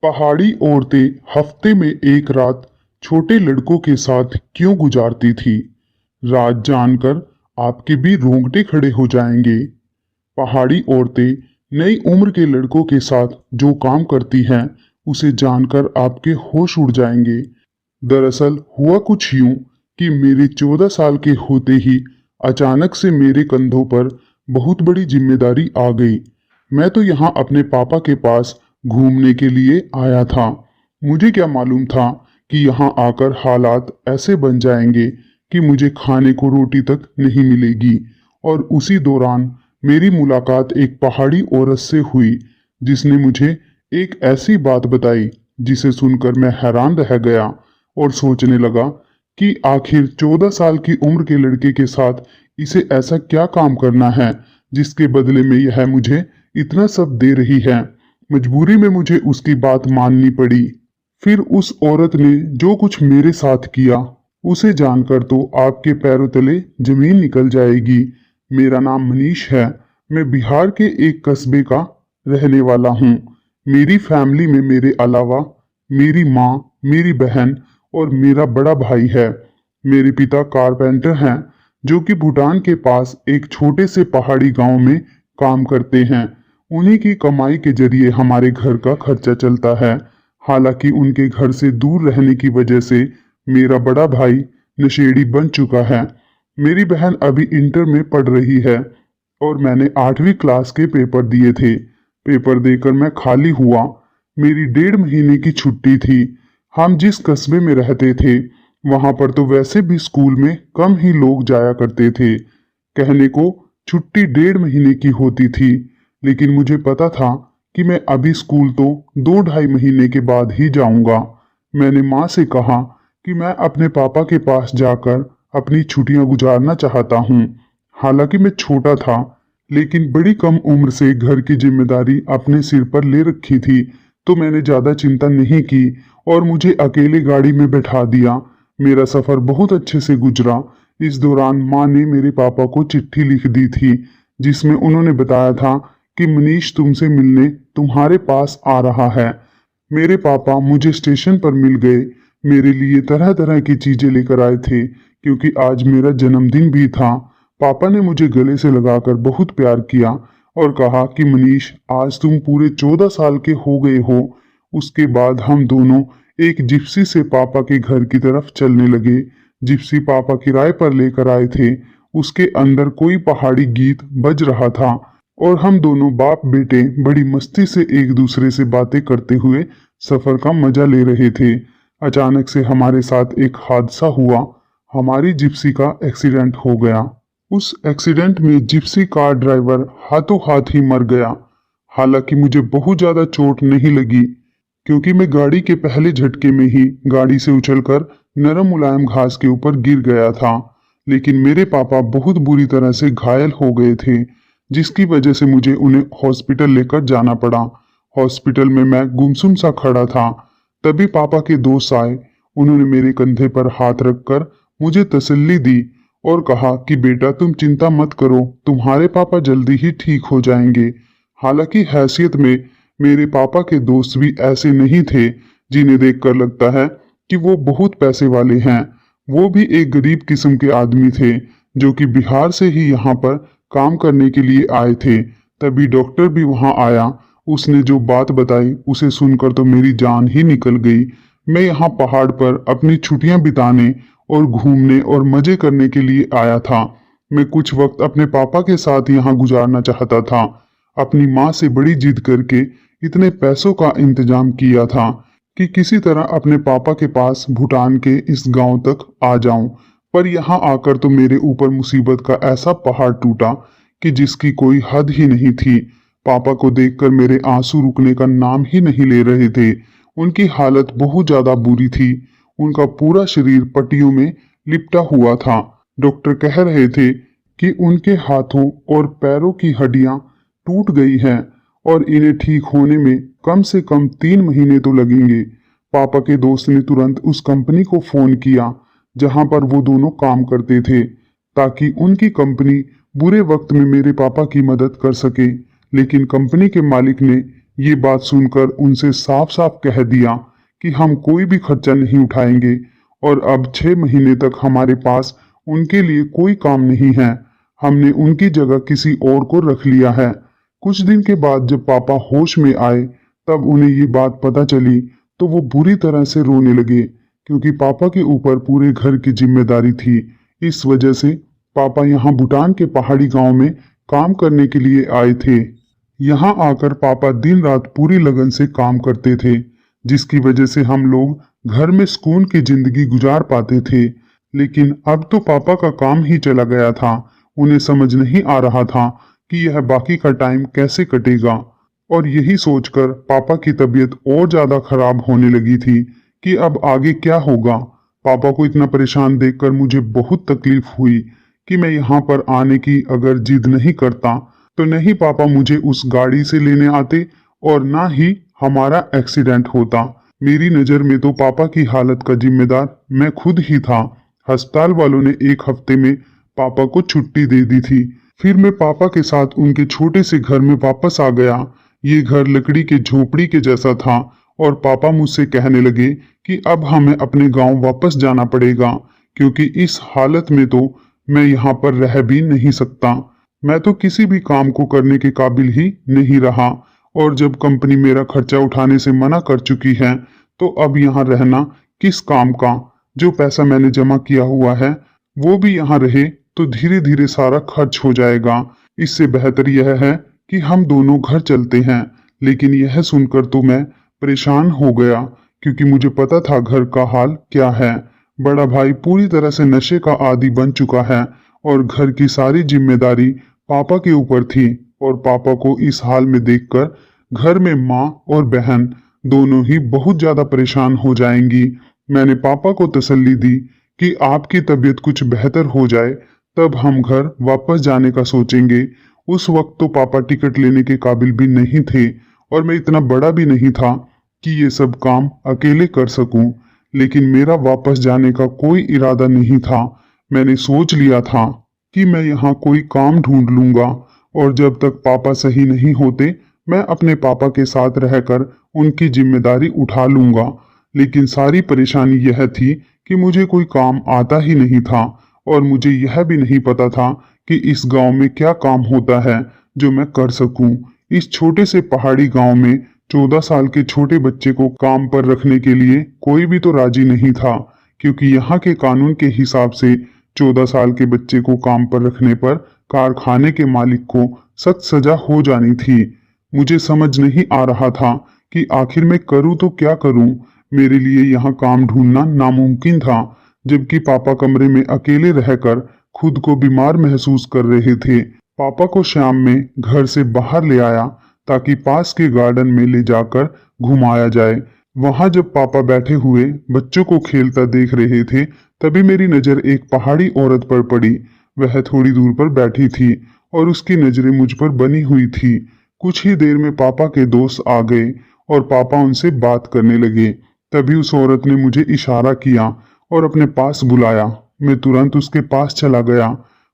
पहाड़ी औरतें हफ्ते में एक रात छोटे लड़कों के साथ क्यों गुजारती थी? राज जानकर आपके भी रोंगटे खड़े हो जाएंगे। पहाड़ी औरतें नई उम्र के लड़कों के साथ जो काम करती हैं, उसे जानकर आपके होश उड़ जाएंगे। दरअसल हुआ कुछ यूं कि मेरे 14 साल के होते ही अचानक से मेरे कंधों पर बहुत बड़ी जिम्मेदारी आ गई। मैं तो यहाँ अपने पापा के पास घूमने के लिए आया था। मुझे क्या मालूम था कि यहाँ आकर हालात ऐसे बन जाएंगे कि मुझे खाने को रोटी तक नहीं मिलेगी। और उसी दौरान मेरी मुलाकात एक पहाड़ी औरत से हुई, जिसने मुझे एक ऐसी बात बताई जिसे सुनकर मैं हैरान रह गया और सोचने लगा कि आखिर 14 साल की उम्र के लड़के के साथ इसे ऐसा क्या काम करना है जिसके बदले में यह मुझे इतना सब दे रही है। मजबूरी में मुझे उसकी बात माननी पड़ी। फिर उस औरत ने जो कुछ मेरे साथ किया, उसे जानकर तो आपके पैरों तले जमीन निकल जाएगी। मेरा नाम मनीष है। मैं बिहार के एक कस्बे का रहने वाला हूँ। मेरी फैमिली में मेरे अलावा मेरी माँ, मेरी बहन और मेरा बड़ा भाई है। मेरे पिता कारपेंटर हैं, जो कि भूटान के पास एक छोटे से पहाड़ी गांव में काम करते हैं। उन्हीं की कमाई के जरिए हमारे घर का खर्चा चलता है। हालांकि उनके घर से दूर रहने की वजह से मेरा बड़ा भाई नशेड़ी बन चुका है। मेरी बहन अभी इंटर में पढ़ रही है और मैंने 8वीं क्लास के पेपर दिए थे। पेपर देकर मैं खाली हुआ। मेरी 1.5 महीने की छुट्टी थी। हम जिस कस्बे में रहते थे, वहां पर तो वैसे भी स्कूल में कम ही लोग जाया करते थे। कहने को छुट्टी 1.5 महीने की होती थी, लेकिन मुझे पता था कि मैं अभी स्कूल तो 2-2.5 महीने के बाद ही जाऊंगा। मैंने माँ से कहा कि मैं अपने पापा के पास जाकर अपनी छुट्टियां गुजारना चाहता हूँ। हालांकि मैं छोटा था, लेकिन बड़ी कम उम्र से घर की जिम्मेदारी अपने सिर पर ले रखी थी, तो मैंने ज्यादा चिंता नहीं की और मुझे अकेले गाड़ी में बैठा दिया। मेरा सफर बहुत अच्छे से गुजरा। इस दौरान माँ ने मेरे पापा को चिट्ठी लिख दी थी, जिसमें उन्होंने बताया था कि मनीष तुमसे मिलने तुम्हारे पास आ रहा है। मेरे पापा मुझे स्टेशन पर मिल गए। मेरे लिए तरह तरह की चीजें लेकर आए थे, क्योंकि आज मेरा जन्मदिन भी था। पापा ने मुझे गले से लगाकर बहुत प्यार किया और कहा कि मनीष, आज तुम पूरे 14 साल के हो गए हो। उसके बाद हम दोनों एक जिप्सी से पापा के घर की तरफ चलने लगे। जिप्सी पापा किराए पर लेकर आए थे। उसके अंदर कोई पहाड़ी गीत बज रहा था और हम दोनों बाप बेटे बड़ी मस्ती से एक दूसरे से बातें करते हुए सफर का मजा ले रहे थे। अचानक से हमारे साथ एक हादसा हुआ। हमारी जिप्सी का एक्सीडेंट हो गया। उस एक्सीडेंट में जिप्सी कार ड्राइवर हाथों हाथ ही मर गया। हालांकि मुझे बहुत ज्यादा चोट नहीं लगी, क्योंकि मैं गाड़ी के पहले झटके में ही गाड़ी से उछलकर नरम मुलायम घास के ऊपर गिर गया था। लेकिन मेरे पापा बहुत बुरी तरह से घायल हो गए थे, जिसकी वजह से मुझे उन्हें हॉस्पिटल लेकर जाना पड़ा। हॉस्पिटल में मैं गुमसुम सा खड़ा था। तभी पापा के दोस्त आए। उन्होंने मेरे कंधे पर हाथ रखकर मुझे तसल्ली दी और कहा कि बेटा, तुम चिंता मत करो, तुम्हारे पापा जल्दी ही ठीक हो जाएंगे। हालांकि हैसियत में मेरे पापा के दोस्त भी ऐसे नहीं थे जिन्हें देखकर लगता है कि वो बहुत पैसे वाले हैं। वो भी एक गरीब किस्म के आदमी थे, जो कि बिहार से ही यहाँ पर काम करने के लिए आए थे। तभी डॉक्टर भी वहां आया। उसने जो बात बताई, उसे सुनकर तो मेरी जान ही निकल गई। मैं यहाँ पहाड़ पर अपनी छुट्टियां बिताने और घूमने और मजे करने के लिए आया था। मैं कुछ वक्त अपने पापा के साथ यहाँ गुजारना चाहता था। अपनी माँ से बड़ी जिद करके इतने पैसों का इंतजाम किया था कि किसी तरह अपने पापा के पास भूटान के इस गांव तक आ जाऊं। पर यहाँ आकर तो मेरे ऊपर मुसीबत का ऐसा पहाड़ टूटा कि जिसकी कोई हद ही नहीं थी। पापा को देखकर मेरे आंसू रुकने का नाम ही नहीं ले रहे थे। उनकी हालत बहुत ज्यादा बुरी थी। उनका पूरा शरीर पट्टियों में लिपटा हुआ था। डॉक्टर कह रहे थे कि उनके हाथों और पैरों की हड्डियां टूट गई हैं और इन्हें ठीक होने में कम से कम 3 महीने तो लगेंगे। पापा के दोस्त ने तुरंत उस कंपनी को फोन किया जहां पर वो दोनों काम करते थे, ताकि उनकी कंपनी बुरे वक्त में मेरे पापा की मदद कर सके। लेकिन कंपनी के मालिक ने ये बात सुनकर उनसे साफ साफ कह दिया कि हम कोई भी खर्चा नहीं उठाएंगे और अब 6 महीने तक हमारे पास उनके लिए कोई काम नहीं है। हमने उनकी जगह किसी और को रख लिया है। कुछ दिन के बाद जब पापा होश में आए तब उन्हें ये बात पता चली तो वो बुरी तरह से रोने लगे, क्योंकि पापा के ऊपर पूरे घर की जिम्मेदारी थी। इस वजह से पापा यहाँ भूटान के पहाड़ी गांव में काम करने के लिए आए थे। यहाँ आकर पापा दिन रात पूरी लगन से काम करते थे, जिसकी वजह से हम लोग घर में सुकून की जिंदगी गुजार पाते थे। लेकिन अब तो पापा का काम ही चला गया था। उन्हें समझ नहीं आ रहा था कि यह बाकी का टाइम कैसे कटेगा, और यही सोचकर पापा की तबीयत और ज्यादा खराब होने लगी थी कि अब आगे क्या होगा। पापा को इतना परेशान देखकर मुझे बहुत तकलीफ हुई कि मैं यहाँ पर आने की अगर जिद नहीं करता तो नहीं पापा मुझे उस गाड़ी से लेने आते और ना ही हमारा एक्सीडेंट होता। मेरी नज़र में तो पापा की हालत का जिम्मेदार मैं खुद ही था। अस्पताल वालों ने 1 हफ्ते में पापा को छुट्टी दे दी थी। फिर मैं पापा के साथ उनके छोटे से घर में वापस आ गया। ये घर लकड़ी के झोपड़ी के जैसा था और पापा मुझसे कहने लगे कि अब हमें अपने गांव वापस जाना पड़ेगा, क्योंकि इस हालत में तो मैं यहाँ पर रह भी नहीं सकता। मैं तो किसी भी काम को करने के काबिल ही नहीं रहा, और जब कंपनी मेरा खर्चा उठाने से मना कर चुकी है तो अब यहाँ रहना किस काम का। जो पैसा मैंने जमा किया हुआ है वो भी यहाँ रहे तो धीरे धीरे सारा खर्च हो जाएगा। इससे बेहतर यह है कि हम दोनों घर चलते हैं। लेकिन यह सुनकर तो मैं परेशान हो गया, क्योंकि मुझे पता था घर का हाल क्या है। बड़ा भाई पूरी तरह से नशे का आदी बन चुका है और घर की सारी जिम्मेदारी पापा के ऊपर थी, और पापा को इस हाल में देखकर घर में माँ और बहन दोनों ही बहुत ज्यादा परेशान हो जाएंगी। मैंने पापा को तसल्ली दी कि आपकी तबीयत कुछ बेहतर हो जाए तब हम घर वापस जाने का सोचेंगे। उस वक्त तो पापा टिकट लेने के काबिल भी नहीं थे और मैं इतना बड़ा भी नहीं था कि ये सब काम अकेले कर सकूं। लेकिन मेरा वापस जाने का कोई इरादा नहीं था। मैंने सोच लिया था कि मैं यहाँ कोई काम ढूंढ लूंगा, और जब तक पापा सही नहीं होते मैं अपने पापा के साथ रहकर उनकी जिम्मेदारी उठा लूंगा। लेकिन सारी परेशानी यह थी कि मुझे कोई काम आता ही नहीं था, और मुझे यह भी नहीं पता था कि इस गांव में क्या काम होता है जो मैं कर सकूं। इस छोटे से पहाड़ी गांव में 14 साल के छोटे बच्चे को काम पर रखने के लिए कोई भी तो राजी नहीं था, क्योंकि यहाँ के कानून के हिसाब से 14 साल के बच्चे को काम पर रखने पर कारखाने के मालिक को सख्त सजा हो जानी थी। मुझे समझ नहीं आ रहा था कि आखिर मैं करूं तो क्या करूं। मेरे लिए यहाँ काम ढूंढना नामुमकिन था, जबकि पापा कमरे में अकेले रहकर खुद को बीमार महसूस कर रहे थे। पापा को शाम में घर से बाहर ले आया ताकि पास के गार्डन में ले जाकर घुमाया जाए। वहां जब पापा बैठे हुए बच्चों को खेलता देख रहे थे तभी मेरी नजर एक पहाड़ी औरत पर पड़ी। वह थोड़ी दूर पर बैठी थी और उसकी नजरें मुझ पर बनी हुई थी। कुछ ही देर में पापा के दोस्त आ गए और पापा उनसे बात करने लगे। तभी उस औरत ने मुझे इशारा किया और अपने पास बुलाया। मैं तुरंत उसके पास चला गया।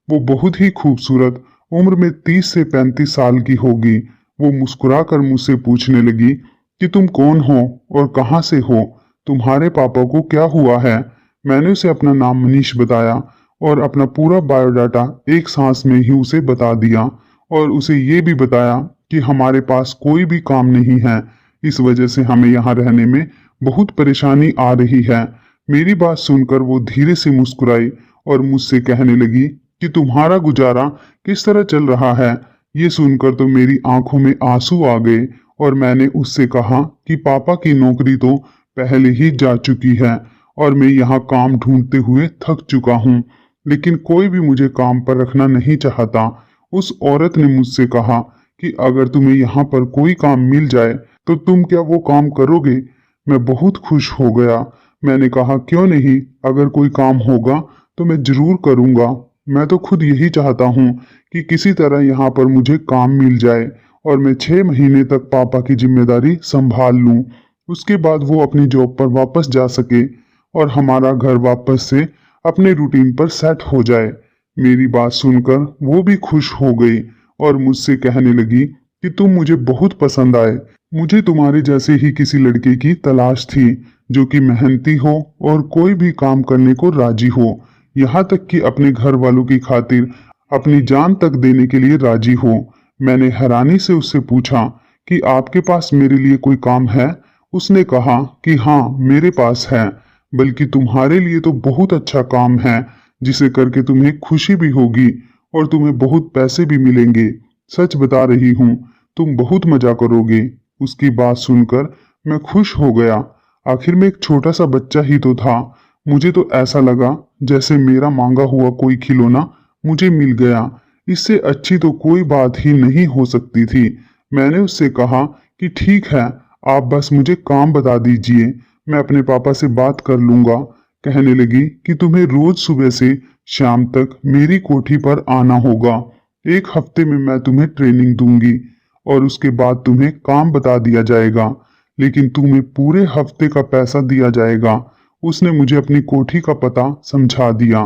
वो बहुत ही खूबसूरत, उम्र में 30 से 35 साल की होगी। वो मुस्कुराकर मुझसे पूछने लगी कि तुम कौन हो और कहाँ से हो, तुम्हारे पापा को क्या हुआ है। मैंने उसे अपना नाम मनीष बताया और अपना पूरा बायोडाटा एक सांस में ही उसे बता दिया, और उसे ये भी बताया कि हमारे पास कोई भी काम नहीं है, इस वजह से हमें यहाँ रहने में बहुत परेशानी आ रही है। मेरी बात सुनकर वो धीरे से मुस्कुराई और मुझसे कहने लगी कि तुम्हारा गुजारा किस तरह चल रहा है। ये सुनकर तो मेरी आंखों में आंसू आ गए और मैंने उससे कहा कि पापा की नौकरी तो पहले ही जा चुकी है और मैं यहाँ काम ढूंढते हुए थक चुका हूँ, लेकिन कोई भी मुझे काम पर रखना नहीं चाहता। उस औरत ने मुझसे कहा कि अगर तुम्हें यहाँ पर कोई काम मिल जाए तो तुम क्या वो काम करोगे। मैं बहुत खुश हो गया। मैंने कहा क्यों नहीं, अगर कोई काम होगा तो मैं जरूर करूँगा। मैं तो खुद यही चाहता हूँ कि किसी तरह यहाँ पर मुझे काम मिल जाए और मैं 6 महीने तक पापा की जिम्मेदारी संभाल लूँ। उसके बाद वो अपनी जॉब पर वापस जा सके और हमारा घर वापस से अपने रूटीन पर सेट हो जाए। मेरी बात सुनकर वो भी खुश हो गई और मुझसे कहने लगी कि तुम मुझे बहुत पसंद आए। मुझे तुम्हारे जैसे ही किसी लड़के की तलाश थी जो कि मेहनती हो और कोई भी काम करने को राजी हो, यहाँ तक कि अपने घर वालों की खातिर अपनी जान तक देने के लिए राजी हो। मैंने हैरानी से उससे पूछा कि आपके पास मेरे लिए कोई काम है। उसने कहा कि हाँ मेरे पास है, बल्कि तुम्हारे लिए तो बहुत अच्छा काम है जिसे करके तुम्हें खुशी भी होगी और तुम्हें बहुत पैसे भी मिलेंगे। सच बता रही हूँ, तुम बहुत मजा करोगे। उसकी बात सुनकर मैं खुश हो गया। आखिर में एक छोटा सा बच्चा ही तो था। मुझे तो ऐसा लगा जैसे मेरा मांगा हुआ कोई खिलौना मुझे मिल गया। इससे अच्छी तो कोई बात ही नहीं हो सकती थी। मैंने उससे कहा कि ठीक है, आप बस मुझे काम बता दीजिए, मैं अपने पापा से बात कर लूंगा। कहने लगी कि तुम्हें रोज सुबह से शाम तक मेरी कोठी पर आना होगा। एक हफ्ते में मैं तुम्हें ट्रेनिंग दूंगी और उसके बाद तुम्हें काम बता दिया जाएगा, लेकिन तुम्हें पूरे हफ्ते का पैसा दिया जाएगा। उसने मुझे अपनी कोठी का पता समझा दिया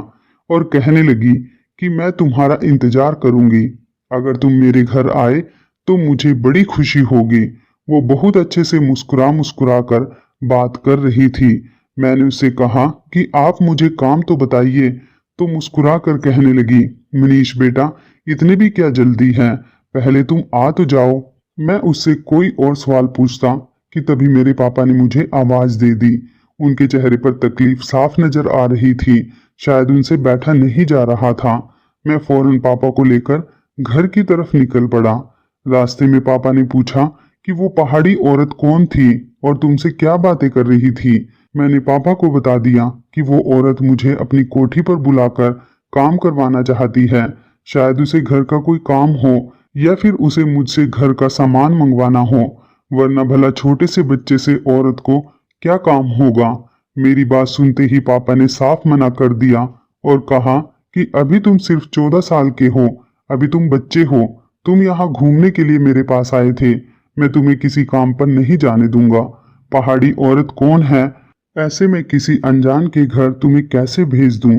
और कहने लगी कि मैं तुम्हारा इंतजार करूंगी। अगर तुम मेरे घर आए तो मुझे बड़ी खुशी होगी। वो बहुत अच्छे से मुस्कुरा मुस्कुरा कर बात कर रही थी। मैंने उससे कहा कि आप मुझे काम तो बताइए, तो मुस्कुरा कर कहने लगी, मनीष बेटा, इतनी भी क्या जल्दी है, पहले तुम आ तो जाओ। मैं उससे कोई और सवाल पूछता कि तभी मेरे पापा ने मुझे आवाज दे दी। उनके चेहरे पर तकलीफ साफ नजर आ रही थी, शायद उनसे बैठा नहीं जा रहा था। मैं फौरन पापा को लेकर घर की तरफ निकल पड़ा। रास्ते में पापा ने पूछा कि वो पहाड़ी औरत कौन थी और तुमसे क्या बातें कर रही थी। मैंने पापा को बता दिया कि वो औरत मुझे अपनी कोठी पर बुलाकर काम करवाना चाहती है। शायद उसे घर का कोई काम हो या फिर उसे मुझसे घर का सामान मंगवाना हो, वरना भला छोटे से बच्चे से औरत को क्या काम होगा। मेरी बात सुनते ही पापा ने साफ मना कर दिया और कहा कि अभी तुम सिर्फ 14 साल के हो, अभी तुम बच्चे हो, तुम यहाँ घूमने के लिए मेरे पास आए थे, मैं तुम्हें किसी काम पर नहीं जाने दूंगा। पहाड़ी औरत कौन है, ऐसे में किसी अनजान के घर तुम्हें कैसे भेज दूं?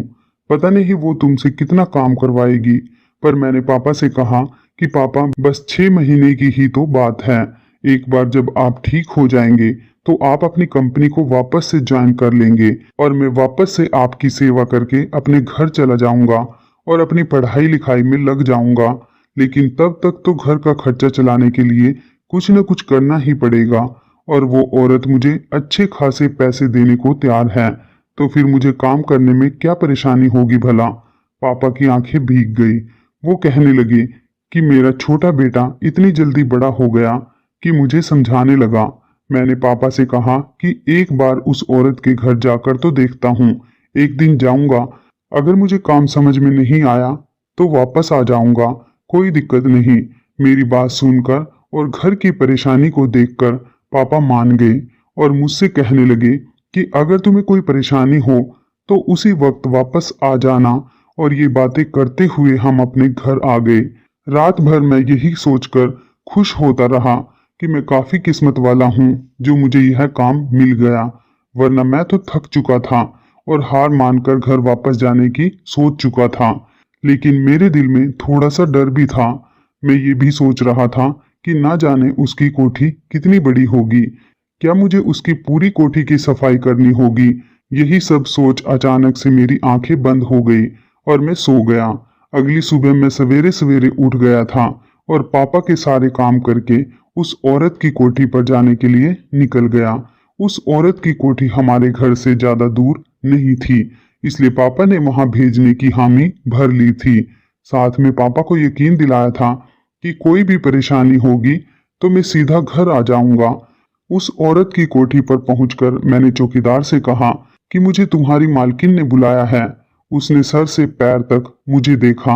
पता नहीं वो तुमसे कितना काम करवाएगी। पर मैंने पापा से कहा कि पापा बस 6 महीने की ही तो बात है, एक बार जब आप ठीक हो जाएंगे तो आप अपनी कंपनी को वापस से ज्वाइन कर लेंगे और मैं वापस से आपकी सेवा करके अपने घर चला जाऊंगा और अपनी पढ़ाई लिखाई में लग जाऊंगा। लेकिन तब तक तो घर का खर्चा चलाने के लिए कुछ न कुछ करना ही पड़ेगा और वो औरत मुझे अच्छे खासे पैसे देने को तैयार है, तो फिर मुझे काम करने में क्या परेशानी होगी भला। पापा की आंखें भीग गई। वो कहने लगे कि मेरा छोटा बेटा इतनी जल्दी बड़ा हो गया कि मुझे समझाने लगा। मैंने पापा से कहा कि एक बार उस औरत के घर जाकर तो देखता हूँ, एक दिन जाऊंगा, अगर मुझे काम समझ में नहीं आया तो वापस आ जाऊंगा, कोई दिक्कत नहीं। मेरी बात सुनकर और घर की परेशानी को देखकर पापा मान गए और मुझसे कहने लगे कि अगर तुम्हें कोई परेशानी हो तो उसी वक्त वापस आ जाना। और ये बातें करते हुए हम अपने घर आ गए। रात भर मैं यही सोचकर खुश होता रहा कि मैं काफी किस्मत वाला हूँ जो मुझे यह काम मिल गया, वरना मैं तो थक चुका था और हार मानकर घर वापस जाने की सोच चुका था। लेकिन मेरे दिल में थोड़ा सा डर भी था। मैं ये भी सोच रहा था कि ना जाने उसकी कोठी कितनी बड़ी होगी, क्या मुझे उसकी पूरी कोठी की सफाई करनी होगी। यही सब सोच अचानक से मेरी आंखें बंद हो गई और मैं सो गया। अगली सुबह मैं सवेरे सवेरे उठ गया था और पापा के सारे काम करके उस औरत की कोठी पर जाने के लिए निकल गया। उस औरत की कोठी हमारे घर से ज्यादा दूर नहीं थी, इसलिए पापा ने वहां भेजने की हामी भर ली थी। साथ में पापा को यकीन दिलाया था कि कोई भी परेशानी होगी तो मैं सीधा घर आ जाऊंगा। उस औरत की कोठी पर पहुंचकर मैंने चौकीदार से कहा कि मुझे तुम्हारी मालकिन ने बुलाया है। उसने सर से पैर तक मुझे देखा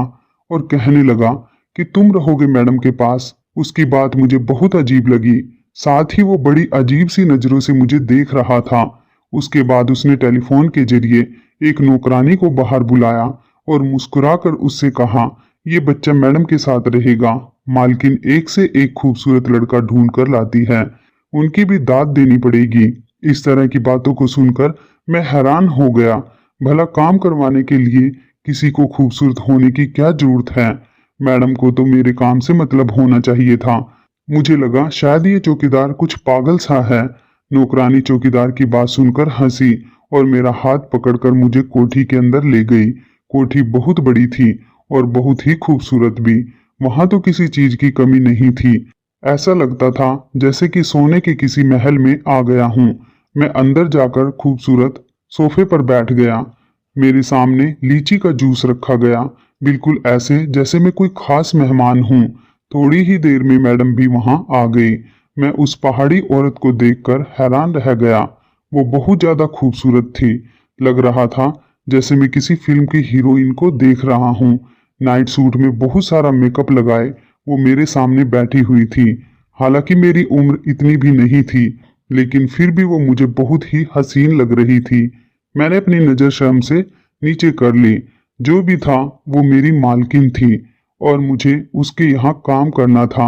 और कहने लगा कि तुम रहोगे मैडम के पास। उसकी बात मुझे बहुत अजीब लगी, साथ ही वो बड़ी अजीब सी नजरों से मुझे देख रहा था। उसके बाद उसने टेलीफोन के जरिए एक नौकरानी को बाहर बुलाया और मुस्कुराकर उससे कहा, ये बच्चा मैडम के साथ रहेगा, मालकिन एक से एक खूबसूरत लड़का ढूंढ कर लाती है, उनकी भी दाद देनी पड़ेगी। इस तरह की बातों को सुनकर मैं हैरान हो गया। भला काम करवाने के लिए किसी को खूबसूरत होने की क्या जरूरत है? मैडम को तो मेरे काम से मतलब होना चाहिए था। मुझे लगा शायद ये चौकीदार कुछ पागल सा है। नौकरानी चौकीदार की बात सुनकर हंसी और मेरा हाथ पकड़कर मुझे कोठी के अंदर ले गई। कोठी बहुत बड़ी थी और बहुत ही खूबसूरत भी। वहां तो किसी चीज की कमी नहीं थी। ऐसा लगता था जैसे कि सोने के किसी महल में आ गया हूँ। मैं अंदर जाकर खूबसूरत सोफे पर बैठ गया। मेरे सामने लीची का जूस रखा गया, बिल्कुल ऐसे जैसे मैं कोई खास मेहमान हूँ। थोड़ी ही देर में मैडम भी वहां आ गई। मैं उस पहाड़ी औरत को देखकर हैरान रह गया। वो बहुत ज्यादा खूबसूरत थी। लग रहा था जैसे मैं किसी फिल्म की हीरोइन को देख रहा हूँ। नाइट सूट में बहुत सारा मेकअप लगाए वो मेरे सामने बैठी हुई थी। हालांकि मेरी उम्र इतनी भी नहीं थी, लेकिन फिर भी वो मुझे बहुत ही हसीन लग रही थी। मैंने अपनी नजर शर्म से नीचे कर ली। जो भी था वो मेरी मालकिन थी और मुझे उसके यहाँ काम करना था।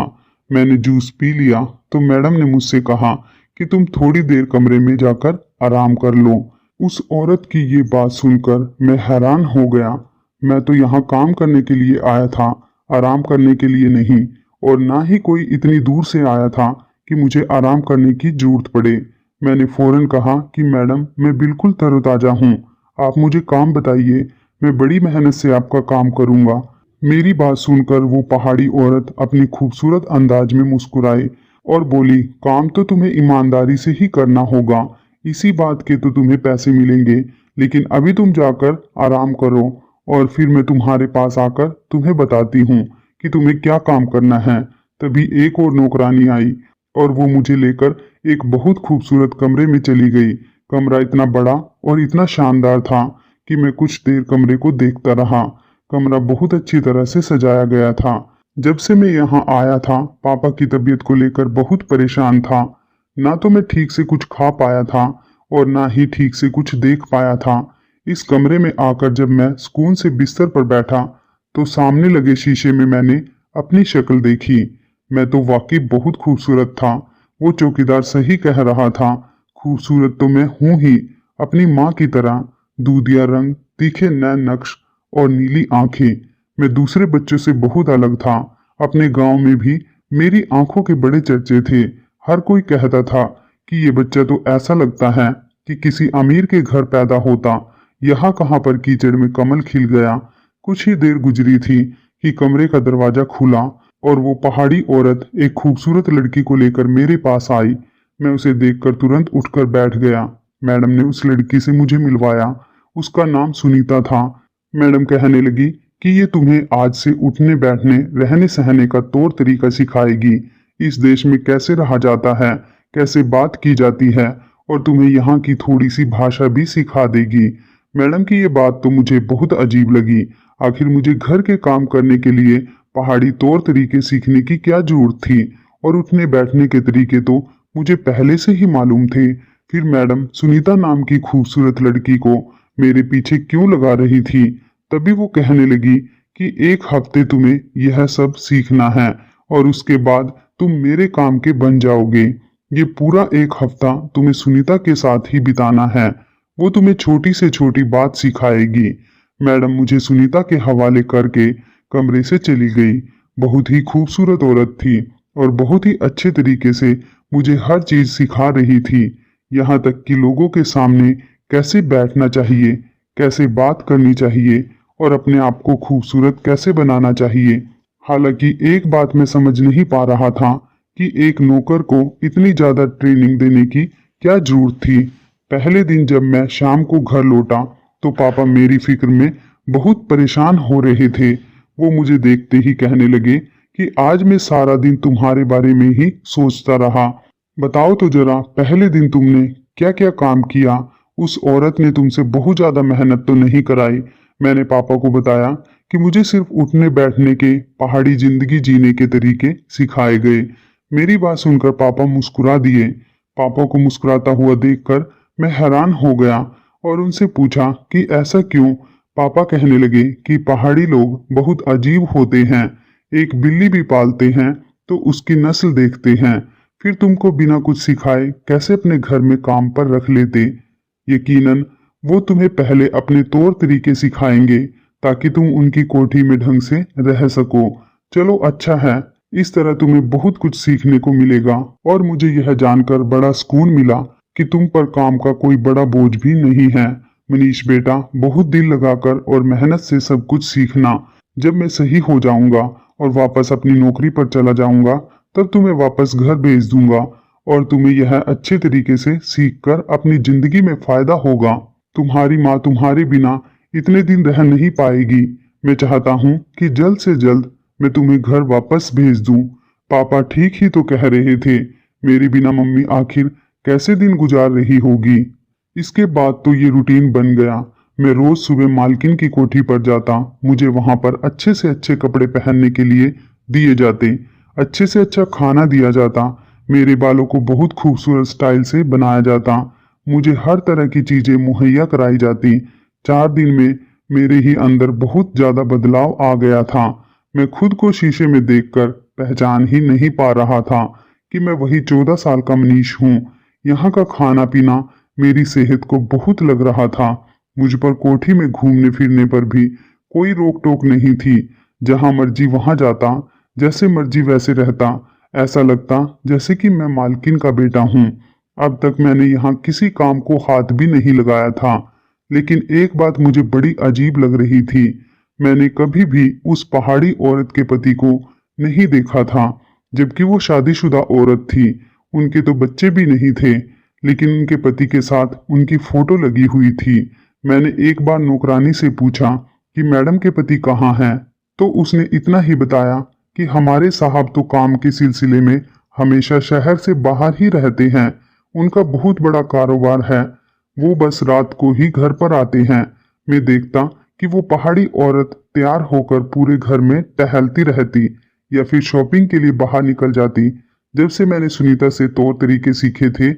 मैंने जूस पी लिया तो मैडम ने मुझसे कहा कि तुम थोड़ी देर कमरे में जाकर आराम कर लो। उस औरत की ये बात सुनकर मैं हैरान हो गया। मैं तो यहाँ काम करने के लिए आया था, आराम करने के लिए नहीं। और ना ही कोई इतनी दूर से आया था कि मुझे आराम करने की जरूरत पड़े। मैंने फौरन कहा कि मैडम मैं बिल्कुल तरोताजा हूँ, आप मुझे काम बताइए, मैं बड़ी मेहनत से आपका काम करूँगा। मेरी बात सुनकर वो पहाड़ी औरत अपनी खूबसूरत अंदाज में मुस्कुराई और बोली, काम तो तुम्हें ईमानदारी से ही करना होगा, इसी बात के तो तुम्हें पैसे मिलेंगे। लेकिन अभी तुम जाकर आराम करो और फिर मैं तुम्हारे पास आकर तुम्हें बताती हूँ कि तुम्हें क्या काम करना है। तभी एक और नौकरानी आई और वो मुझे लेकर एक बहुत खूबसूरत कमरे में चली गई। कमरा इतना बड़ा और इतना शानदार था कि मैं कुछ देर कमरे को देखता रहा। कमरा बहुत अच्छी तरह से सजाया गया था। जब से मैं यहाँ आया था पापा की तबीयत को लेकर बहुत परेशान था। ना तो मैं ठीक से कुछ खा पाया था और ना ही ठीक से कुछ देख पाया था। इस कमरे में आकर जब मैं सुकून से बिस्तर पर बैठा तो सामने लगे शीशे में मैंने अपनी शक्ल देखी। मैं तो वाकई बहुत खूबसूरत था। वो चौकीदार सही कह रहा था, खूबसूरत तो मैं हूं ही, अपनी माँ की तरह। दूधिया रंग, तीखे नैन नक्श और नीली आंखें। मैं दूसरे बच्चों से बहुत अलग था। अपने गांव में भी मेरी आंखों के बड़े चर्चे थे। हर कोई कहता था कि ये बच्चा तो ऐसा लगता है कि किसी अमीर के घर पैदा होता। यहाँ कहाँ पर कीचड़ में कमल खिल गया। कुछ ही देर गुजरी थी कि कमरे का दरवाजा खुला और वो पहाड़ी औरत एक खूबसूरत लड़की को लेकर मेरे पास आई। मैं उसे देखकर तुरंत उठकर बैठ गया। मैडम ने उस लड़की से मुझे मिलवाया। उसका नाम सुनीता था। मैडम कहने लगी कि ये तुम्हें आज से उठने बैठने रहने सहने का तौर तरीका सिखाएगी, इस देश में कैसे रहा जाता है, कैसे बात की जाती है और तुम्हें यहाँ की थोड़ी सी भाषा भी सिखा देगी। मैडम की ये बात तो मुझे बहुत अजीब लगी। आखिर मुझे घर के काम करने के लिए पहाड़ी तौर तरीके सीखने की क्या जरूरत थी और उठने बैठने के तरीके तो मुझे पहले से ही मालूम थे। फिर मैडम सुनीता नाम की खूबसूरत लड़की को मेरे पीछे क्यों लगा रही थी। तभी वो कहने लगी कि एक हफ्ते तुम्हें यह सब सीखना है और उसके बाद तुम मेरे काम के बन जाओगे। ये पूरा एक हफ्ता तुम्हें सुनीता के साथ ही बिताना है। वो तुम्हें छोटी से छोटी बात सिखाएगी। मैडम मुझे सुनीता के हवाले करके कमरे से चली गई। बहुत ही खूबसूरत औरत थी और बहुत ही अच्छे तरीके से मुझे हर चीज सिखा रही थी। यहाँ तक कि लोगों के सामने कैसे बैठना चाहिए, कैसे बात करनी चाहिए और अपने आप को खूबसूरत कैसे बनाना चाहिए। हालांकि एक बात मैं समझ नहीं पा रहा था कि एक नौकर को इतनी ज्यादा ट्रेनिंग देने की क्या जरूरत थी। पहले दिन जब मैं शाम को घर लौटा तो पापा मेरी फिक्र में बहुत परेशान हो रहे थे। वो मुझे देखते ही कहने लगे कि आज मैं सारा दिन तुम्हारे बारे में ही सोचता रहा। बताओ तो जरा, पहले दिन तुमने क्या क्या काम किया। उस औरत ने तुमसे बहुत ज्यादा मेहनत तो नहीं कराई। मैंने पापा को बताया कि मुझे सिर्फ उठने बैठने के, पहाड़ी जिंदगी जीने के तरीके सिखाए गए। मेरी बात सुनकर पापा मुस्कुरा दिए। पापा को मुस्कुराता हुआ देखकर मैं हैरान हो गया और उनसे पूछा कि ऐसा क्यों। पापा कहने लगे कि पहाड़ी लोग बहुत अजीब होते हैं। एक बिल्ली भी पालते हैं तो उसकी नस्ल देखते हैं, फिर तुमको बिना कुछ सिखाए कैसे अपने घर में काम पर रख लेते। यकीनन वो तुम्हें पहले अपने तौर तरीके सिखाएंगे ताकि तुम उनकी कोठी में ढंग से रह सको। चलो अच्छा है, इस तरह तुम्हें बहुत कुछ सीखने को मिलेगा और मुझे यह जानकर बड़ा सुकून मिला कि तुम पर काम का कोई बड़ा बोझ भी नहीं है। मनीष बेटा, बहुत दिल लगाकर और मेहनत से सब कुछ सीखना। जब मैं सही हो जाऊंगा और वापस अपनी नौकरी पर चला जाऊंगा, तब तुम्हें वापस घर भेज दूंगा और तुम्हें यह अच्छे तरीके से सीखकर अपनी जिंदगी में फायदा होगा। तुम्हारी माँ तुम्हारे बिना इतने दिन रह नहीं पाएगी। मैं चाहता हूँ कि जल्द से जल्द मैं तुम्हें घर वापस भेज दूं। पापा ठीक ही तो कह रहे थे, मेरे बिना मम्मी आखिर कैसे दिन गुजार रही होगी। इसके बाद तो ये रूटीन बन गया। मैं रोज सुबह मालकिन की कोठी पर जाता। मुझे वहां पर अच्छे से अच्छे कपड़े पहनने के लिए दिए जाते, अच्छे से अच्छा खाना दिया जाता, मेरे बालों को बहुत खूबसूरत स्टाइल से बनाया जाता, मुझे हर तरह की चीजें मुहैया कराई जाती। 4 दिन में मेरे ही अंदर बहुत ज्यादा बदलाव आ गया था। मैं खुद को शीशे में देखकर पहचान ही नहीं पा रहा था कि मैं वही 14 साल का मनीष हूँ। यहाँ का खाना पीना मेरी सेहत को बहुत लग रहा था। मुझ पर कोठी में घूमने फिरने पर भी कोई रोक टोक नहीं थी। जहां मर्जी वहां जाता, जैसे मर्जी वैसे रहता। ऐसा लगता जैसे कि मैं मालकिन का बेटा हूँ। अब तक मैंने यहाँ किसी काम को हाथ भी नहीं लगाया था। लेकिन एक बात मुझे बड़ी अजीब लग रही थी। मैंने कभी भी उस पहाड़ी औरत के पति को नहीं देखा था, जबकि वो शादीशुदा औरत थी। उनके तो बच्चे भी नहीं थे, लेकिन उनके पति के साथ उनकी फोटो लगी हुई थी। मैंने एक बार नौकरानी से पूछा कि मैडम के पति कहाँ हैं, तो उसने इतना ही बताया कि हमारे साहब तो काम के सिलसिले में हमेशा शहर से बाहर ही रहते हैं। उनका बहुत बड़ा कारोबार है, वो बस रात को ही घर पर आते हैं। मैं देखता कि वो पहाड़ी औरत तैयार होकर पूरे घर में टहलती रहती या फिर शॉपिंग के लिए बाहर निकल जाती। जब से मैंने सुनीता से तौर तरीके सीखे थे,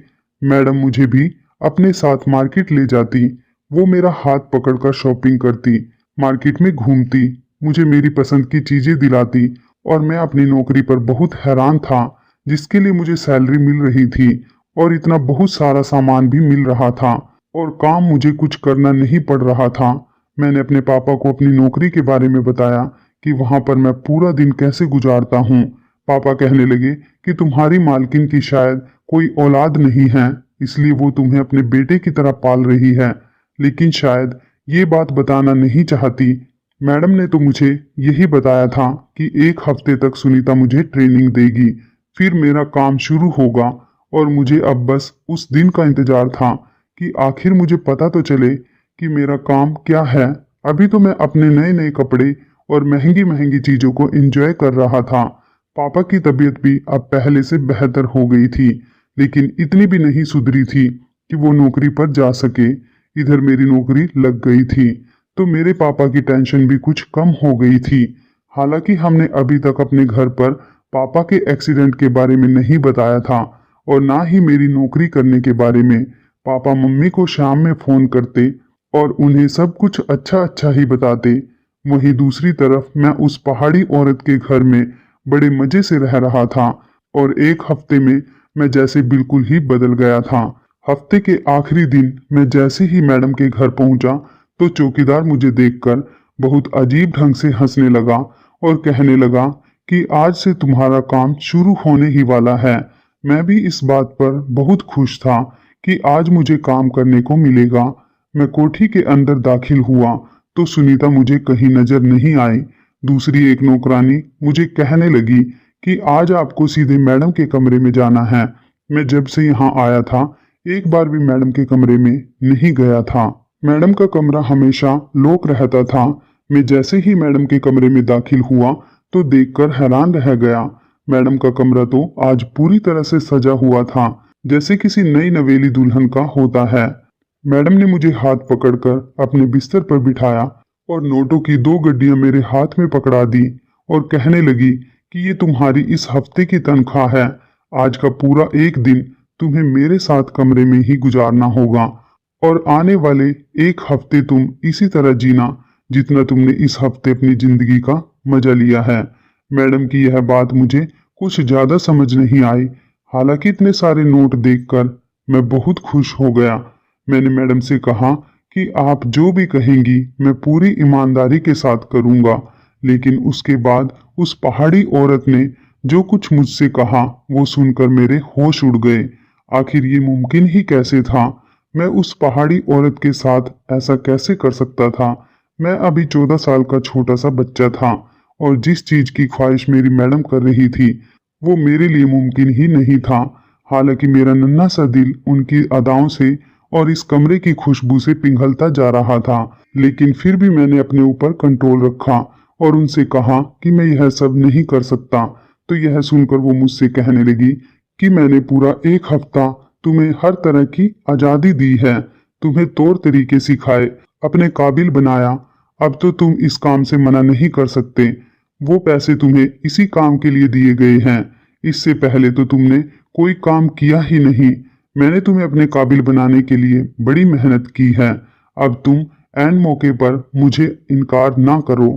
मैडम मुझे भी अपने साथ मार्केट ले जाती। वो मेरा हाथ पकड़कर शॉपिंग करती, मार्केट में घूमती, मुझे मेरी पसंद की चीजें दिलाती और मैं अपनी नौकरी पर बहुत हैरान था, जिसके लिए मुझे सैलरी मिल रही थी और इतना बहुत सारा सामान भी मिल रहा था और काम मुझे कुछ करना नहीं पड़ रहा था। मैंने अपने पापा को अपनी नौकरी के बारे में बताया कि वहां पर मैं पूरा दिन कैसे गुजारता हूँ। पापा कहने लगे कि तुम्हारी मालकिन की शायद कोई औलाद नहीं है, इसलिए वो तुम्हें अपने बेटे की तरह पाल रही है, लेकिन शायद ये बात बताना नहीं चाहती। मैडम ने तो मुझे यही बताया था कि 1 हफ्ते तक सुनीता मुझे ट्रेनिंग देगी, फिर मेरा काम शुरू होगा और मुझे अब बस उस दिन का इंतजार था कि आखिर मुझे पता तो चले कि मेरा काम क्या है। अभी तो मैं अपने नए नए कपड़े और महंगी महंगी चीजों को एंजॉय कर रहा था। पापा की तबीयत भी अब पहले से बेहतर हो गई थी, लेकिन इतनी भी नहीं सुधरी थी कि वो नौकरी पर जा सके। इधर मेरी नौकरी लग गई थी तो मेरे पापा की टेंशन भी कुछ कम हो गई थी। हालांकि हमने अभी तक अपने घर पर पापा के एक्सीडेंट के बारे में नहीं बताया था और ना ही मेरी नौकरी करने के बारे में। पापा मम्मी को शाम में फोन करते और उन्हें सब कुछ अच्छा अच्छा ही बताते। वहीं दूसरी तरफ मैं उस पहाड़ी औरत के घर में बड़े मजे से रह रहा था और 1 हफ्ते में मैं जैसे बिल्कुल ही बदल गया था। हफ्ते के आखिरी दिन मैं जैसे ही मैडम के घर पहुंचा तो चौकीदार मुझे देखकर बहुत अजीब ढंग से हंसने लगा और कहने लगा कि आज से तुम्हारा काम शुरू होने ही वाला है। मैं भी इस बात पर बहुत खुश था कि आज मुझे काम करने को मिलेगा। मैं कोठी के अंदर दाखिल हुआ तो सुनीता मुझे कहीं नजर नहीं आई। दूसरी एक नौकरानी मुझे कहने लगी कि आज आपको सीधे मैडम के कमरे में जाना है। मैं जब से यहाँ आया था एक बार भी मैडम के कमरे में नहीं गया था। मैडम का कमरा हमेशा लॉक रहता था। मैं जैसे ही मैडम के कमरे में दाखिल हुआ तो देखकर हैरान रह गया। मैडम का कमरा तो आज पूरी तरह से सजा हुआ था, जैसे किसी नई नवेली दुल्हन का होता है। मैडम ने मुझे हाथ पकड़कर अपने बिस्तर पर बिठाया और नोटों की 2 गड्डियां मेरे हाथ में पकड़ा दी और कहने लगी कि ये तुम्हारी इस हफ्ते की तनख्वाह है। आज का पूरा एक दिन तुम्हें मेरे साथ कमरे में ही गुजारना होगा और आने वाले 1 हफ्ते तुम इसी तरह जीना जितना तुमने इस हफ्ते अपनी जिंदगी का मजा लिया है। मैडम की यह बात मुझे कुछ ज्यादा समझ नहीं आई। हालांकि इतने सारे नोट देखकर मैं बहुत खुश हो गया। मैंने मैडम से कहा कि आप जो भी कहेंगी मैं पूरी ईमानदारी के साथ करूंगा। लेकिन उसके बाद उस पहाड़ी औरत ने जो कुछ मुझसे कहा वो सुनकर मेरे होश उड़ गए। आखिर ये मुमकिन ही कैसे था? मैं उस पहाड़ी औरत के साथ ऐसा कैसे कर सकता था? मैं अभी 14 साल का छोटा सा बच्चा था और जिस चीज की ख्वाहिश मेरी मैडम कर रही थी वो मेरे लिए मुमकिन ही नहीं था। हालांकि मेरा नन्हा सा दिल उनकी अदाओं से और इस कमरे की खुशबू से पिघलता जा रहा था, लेकिन फिर भी मैंने अपने ऊपर कंट्रोल रखा और उनसे कहा कि मैं यह सब नहीं कर सकता। तो यह सुनकर वो मुझसे कहने लगी कि मैंने पूरा एक हफ्ता तुम्हें हर तरह की आज़ादी दी है, तुम्हें तौर तरीके सिखाए, अपने काबिल बनाया। अब तो तुम इस काम से मना नहीं कर सकते। वो पैसे तुम्हें इसी काम के लिए दिए गए हैं। इससे पहले तो तुमने कोई काम किया ही नहीं। मैंने तुम्हें अपने काबिल बनाने के लिए बड़ी मेहनत की है। अब तुम ऐन मौके पर मुझे इनकार ना करो,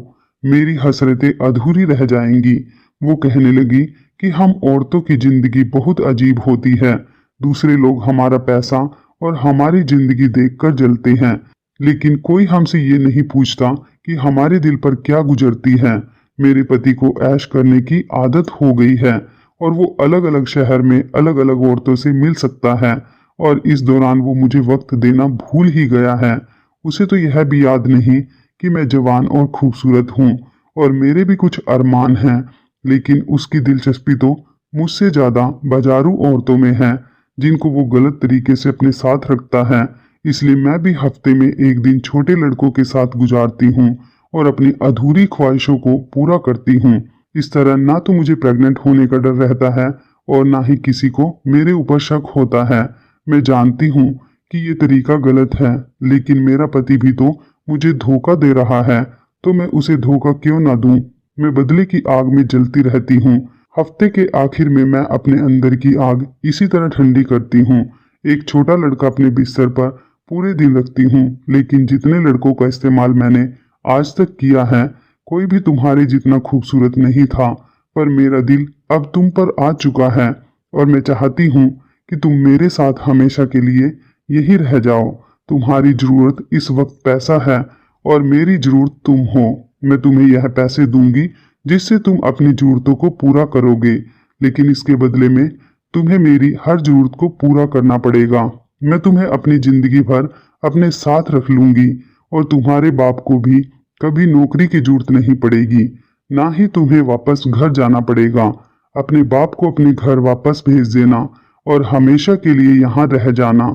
मेरी हसरतें अधूरी रह जाएंगी। वो कहने लगी कि हम औरतों की जिंदगी बहुत अजीब होती है। दूसरे लोग हमारा पैसा और हमारी जिंदगी देखकर जलते हैं, लेकिन कोई हमसे ये नहीं पूछता कि हमारे दिल पर क्या गुजरती है। मेरे पति को ऐश करने की आदत हो गई है और वो अलग अलग शहर में अलग अलग औरतों से मिल सकता है और इस दौरान वो मुझे वक्त देना भूल ही गया है। उसे तो यह भी याद नहीं कि मैं जवान और खूबसूरत हूँ और मेरे भी कुछ अरमान हैं, लेकिन उसकी दिलचस्पी तो मुझसे ज्यादा बाजारू औरतों में है जिनको वो गलत तरीके से अपने साथ रखता है। इसलिए मैं भी हफ्ते में एक दिन छोटे लड़कों के साथ गुजारती हूँ और अपनी अधूरी ख्वाहिशों को पूरा करती हूँ। इस तरह ना तो मुझे प्रेग्नेंट होने का डर रहता है और ना ही किसी को मेरे ऊपर शक होता है। मैं जानती हूँ कि ये तरीका गलत है, लेकिन मेरा पति भी तो मुझे धोखा दे रहा है, तो मैं उसे धोखा क्यों ना दूं? मैं बदले की आग में जलती रहती हूँ। हफ्ते के आखिर में मैं अपने अंदर की आग इसी तरह ठंडी करती हूँ। एक छोटा लड़का अपने बिस्तर पर पूरे दिन रखती हूँ, लेकिन जितने लड़कों का इस्तेमाल मैंने आज तक किया है कोई भी तुम्हारे जितना खूबसूरत नहीं था। पर मेरा दिल अब तुम पर आ चुका है और मैं चाहती हूँ कि तुम मेरे साथ हमेशा के लिए यही रह जाओ। तुम्हारी जरूरत इस वक्त पैसा है और मेरी जरूरत तुम हो। मैं तुम्हें यह पैसे दूंगी जिससे तुम अपनी जरूरतों को पूरा करोगे, लेकिन इसके बदले में तुम्हें मेरी हर जरूरत को पूरा करना पड़ेगा। मैं तुम्हें अपनी जिंदगी भर अपने साथ रख लूंगी और तुम्हारे बाप को भी कभी नौकरी की जरूरत नहीं पड़ेगी, ना ही तुम्हें वापस घर जाना पड़ेगा। अपने बाप को अपने घर वापस भेज देना और हमेशा के लिए यहाँ रह जाना।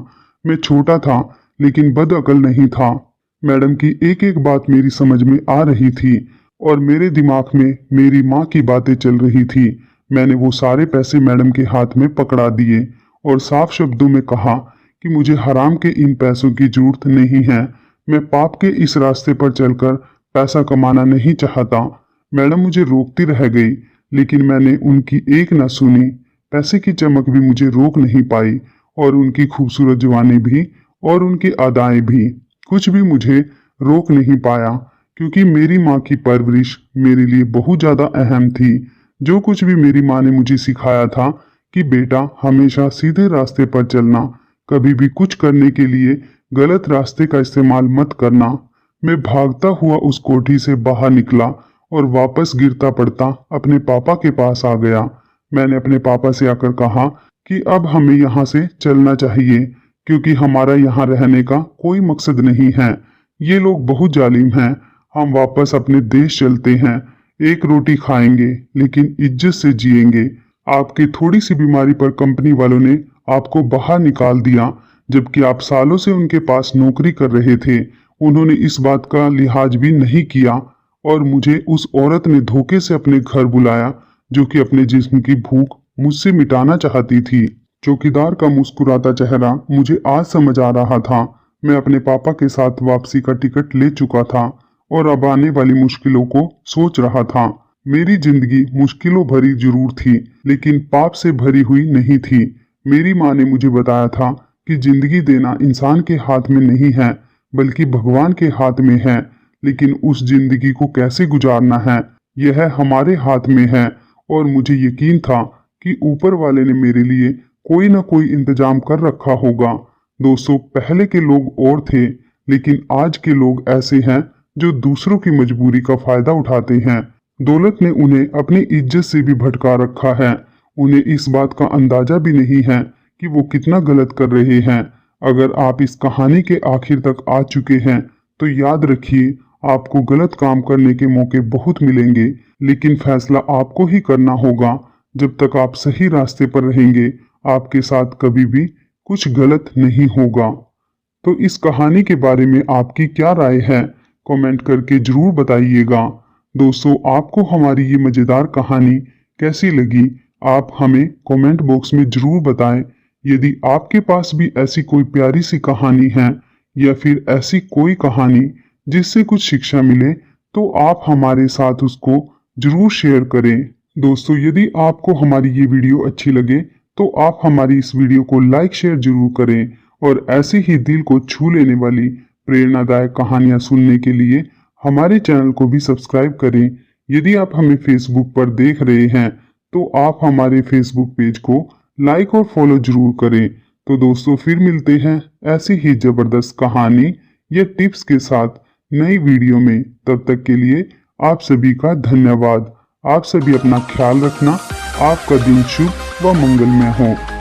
मैं छोटा था लेकिन बदअकल नहीं था। मैडम की एक एक बात मेरी समझ में आ रही थी और मेरे दिमाग में मेरी माँ की बातें चल रही थी। मैंने वो सारे पैसे मैडम के हाथ में पकड़ा दिए और साफ शब्दों में कहा कि मुझे हराम के इन पैसों की जरूरत नहीं है। मैं पाप के इस रास्ते पर चलकर पैसा कमाना नहीं चाहता। मैडम मुझे रोकती रह गई, लेकिन मैंने उनकी एक न सुनी। पैसे की चमक भी मुझे रोक नहीं पाई और उनकी खूबसूरत जवानी भी और उनकी अदाएं भी, कुछ भी मुझे रोक नहीं पाया, क्योंकि मेरी माँ की परवरिश मेरे लिए बहुत ज़्यादा अहम थी। जो कुछ भी मेरी माँ ने मुझे सिखाया था कि बेटा हमेशा सीधे रास्ते पर चलना, कभी भी कुछ करने के लिए गलत रास्ते का इस्तेमाल मत करना। मैं भागता हुआ उस कोठी से बाहर निकला और वापस गिरता पड़ता अपने पापा के पास आ गया। मैंने अपने पापा से आकर कहा कि अब हमें यहाँ से चलना चाहिए, क्योंकि हमारा यहाँ रहने का कोई मकसद नहीं है। ये लोग बहुत जालिम हैं। हम वापस अपने देश चलते हैं, एक रोटी खाएंगे लेकिन इज्जत से जिएंगे। आपकी थोड़ी सी बीमारी पर कंपनी वालों ने आपको बाहर निकाल दिया, जबकि आप सालों से उनके पास नौकरी कर रहे थे। उन्होंने इस बात का लिहाज भी नहीं किया और मुझे उस औरत ने धोखे से अपने घर बुलाया, जो कि अपने जिस्म की भूख मुझसे मिटाना चाहती थी। चौकीदार का मुस्कुराता चेहरा मुझे आज समझ आ रहा था। मैं अपने पापा के साथ वापसी का टिकट ले चुका था और अब आने वाली मुश्किलों को सोच रहा था। मेरी जिंदगी मुश्किलों भरी जरूर थी, लेकिन पाप से भरी हुई नहीं थी। मेरी माँ ने मुझे बताया था कि जिंदगी देना इंसान के हाथ में नहीं है, बल्कि भगवान के हाथ में है। लेकिन उस जिंदगी को कैसे गुजारना है यह हमारे हाथ में है और मुझे यकीन था कि ऊपर वाले ने मेरे लिए कोई ना कोई इंतजाम कर रखा होगा। दोस्तों, पहले के लोग और थे, लेकिन आज के लोग ऐसे हैं जो दूसरों की मजबूरी का फायदा उठाते हैं। दौलत ने उन्हें अपनी इज्जत से भी भटका रखा है। उन्हें इस बात का अंदाजा भी नहीं है कि वो कितना गलत कर रहे हैं। अगर आप इस कहानी के आखिर तक आ चुके हैं तो याद रखिए, आपको गलत काम करने के मौके बहुत मिलेंगे, लेकिन फैसला आपको ही करना होगा। जब तक आप सही रास्ते पर रहेंगे, आपके साथ कभी भी कुछ गलत नहीं होगा। तो इस कहानी के बारे में आपकी क्या राय है, कमेंट करके जरूर बताइएगा। दोस्तों, आपको हमारी ये मज़ेदार कहानी कैसी लगी, आप हमें कमेंट बॉक्स में जरूर बताएं। यदि आपके पास भी ऐसी कोई प्यारी सी कहानी है या फिर ऐसी कोई कहानी जिससे कुछ शिक्षा मिले, तो आप हमारे साथ उसको जरूर शेयर करें। दोस्तों, यदि आपको हमारी ये वीडियो अच्छी लगे तो आप हमारी इस वीडियो को लाइक शेयर जरूर करें, और ऐसी ही दिल को छू लेने वाली प्रेरणादायक कहानियां सुनने के लिए हमारे चैनल को भी सब्सक्राइब करें। यदि आप हमें फेसबुक पर देख रहे हैं तो आप हमारे फेसबुक पेज को लाइक और फॉलो जरूर करें। तो दोस्तों, फिर मिलते हैं ऐसी ही जबरदस्त कहानी या टिप्स के साथ नई वीडियो में। तब तक के लिए आप सभी का धन्यवाद। आप सभी अपना ख्याल रखना। आपका दिन शुभ व मंगलमय हो।